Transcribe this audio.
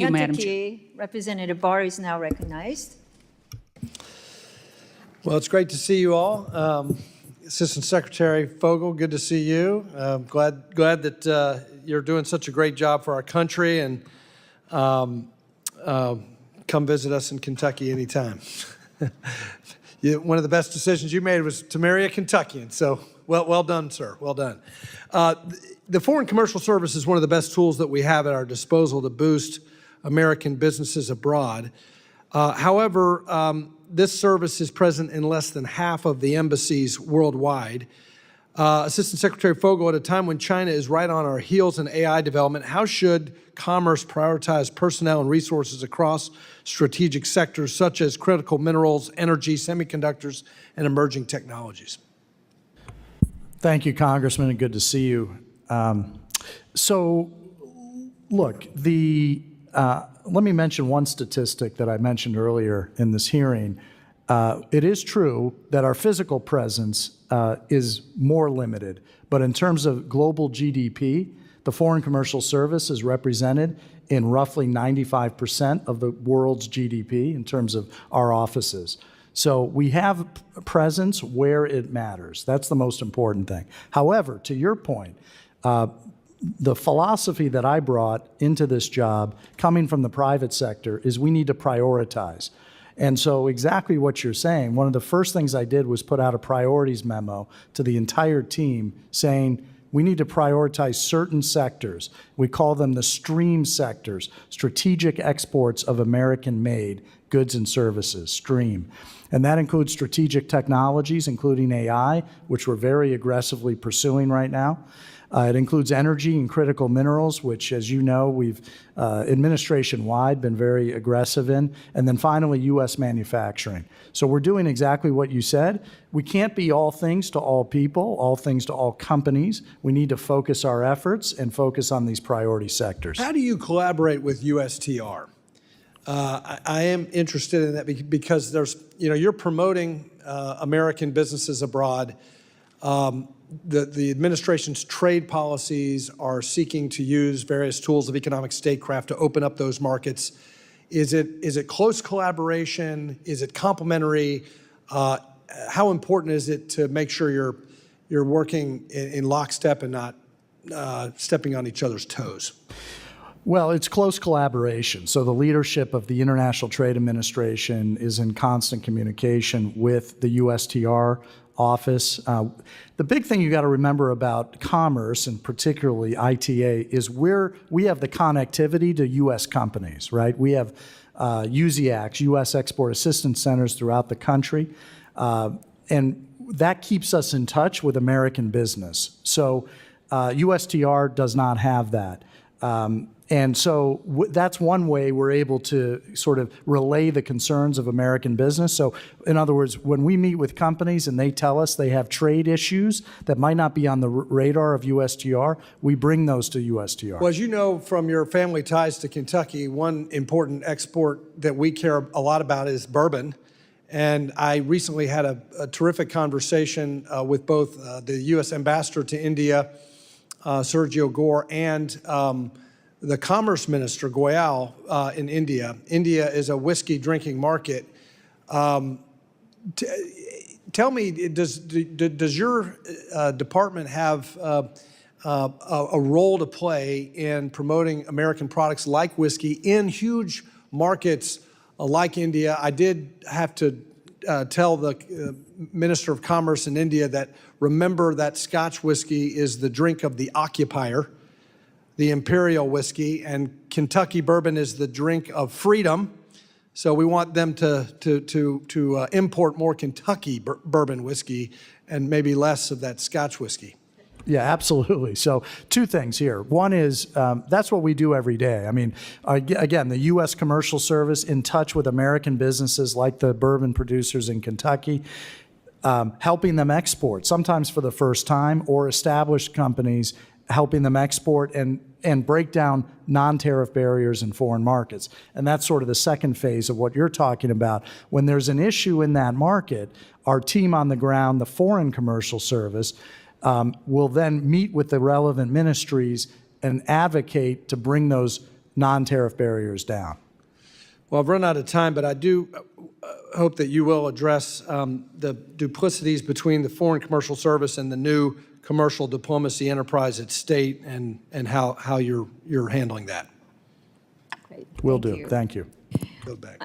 you, Madam Chair. Kentucky, Representative Barr is now recognized. Well, it's great to see you all. Assistant Secretary Fogel, good to see you. Glad that you're doing such a great job for our country, and come visit us in Kentucky anytime. One of the best decisions you made was to marry a Kentuckian, so well done, sir, well done. The Foreign Commercial Service is one of the best tools that we have at our disposal to boost American businesses abroad. However, this service is present in less than half of the embassies worldwide. Assistant Secretary Fogel, at a time when China is right on our heels in AI development, how should Commerce prioritize personnel and resources across strategic sectors such as critical minerals, energy, semiconductors, and emerging technologies? Thank you, Congressman, and good to see you. Look, let me mention one statistic that I mentioned earlier in this hearing. It is true that our physical presence is more limited, but in terms of global GDP, the Foreign Commercial Service is represented in roughly 95% of the world's GDP in terms of our offices. So we have presence where it matters. That's the most important thing. However, to your point, the philosophy that I brought into this job coming from the private sector is we need to prioritize. And so exactly what you're saying, one of the first things I did was put out a priorities memo to the entire team saying we need to prioritize certain sectors. We call them the STREAM sectors, strategic exports of American-made goods and services, STREAM. And that includes strategic technologies, including AI, which we're very aggressively pursuing right now. It includes energy and critical minerals, which, as you know, we've administration-wide been very aggressive in. And then finally, U.S. manufacturing. So we're doing exactly what you said. We can't be all things to all people, all things to all companies. We need to focus our efforts and focus on these priority sectors. How do you collaborate with USTR? I am interested in that because you're promoting American businesses abroad. The administration's trade policies are seeking to use various tools of economic statecraft to open up those markets. Is it close collaboration? Is it complementary? How important is it to make sure you're working in lockstep and not stepping on each other's toes? Well, it's close collaboration. So the leadership of the International Trade Administration is in constant communication with the USTR office. The big thing you got to remember about commerce, and particularly ITA, is we have the connectivity to U.S. companies, right? We have USIACs, U.S. Export Assistance Centers throughout the country, and that keeps us in touch with American business. So USTR does not have that. And so that's one way we're able to sort of relay the concerns of American business. So in other words, when we meet with companies and they tell us they have trade issues that might not be on the radar of USTR, we bring those to USTR. Well, as you know from your family ties to Kentucky, one important export that we care a lot about is bourbon. And I recently had a terrific conversation with both the U.S. Ambassador to India, Sergio Gore, and the Commerce Minister, Goyal, in India. India is a whiskey drinking market. Tell me, does your department have a role to play in promoting American products like whiskey in huge markets like India? I did have to tell the Minister of Commerce in India that remember that Scotch whiskey is the drink of the occupier, the imperial whiskey, and Kentucky bourbon is the drink of freedom. So we want them to import more Kentucky bourbon whiskey and maybe less of that Scotch whiskey. Yeah, absolutely. So two things here. One is that's what we do every day. I mean, again, the U.S. Commercial Service in touch with American businesses like the bourbon producers in Kentucky, helping them export, sometimes for the first time, or established companies helping them export and break down non-tariff barriers in foreign markets. And that's sort of the second phase of what you're talking about. When there's an issue in that market, our team on the ground, the Foreign Commercial Service, will then meet with the relevant ministries and advocate to bring those non-tariff barriers down. Well, I've run out of time, but I do hope that you will address the duplicities between the Foreign Commercial Service and the new commercial diplomacy enterprise at State, and how you're handling that. Great. Will Thank do. you. Thank you. Go back.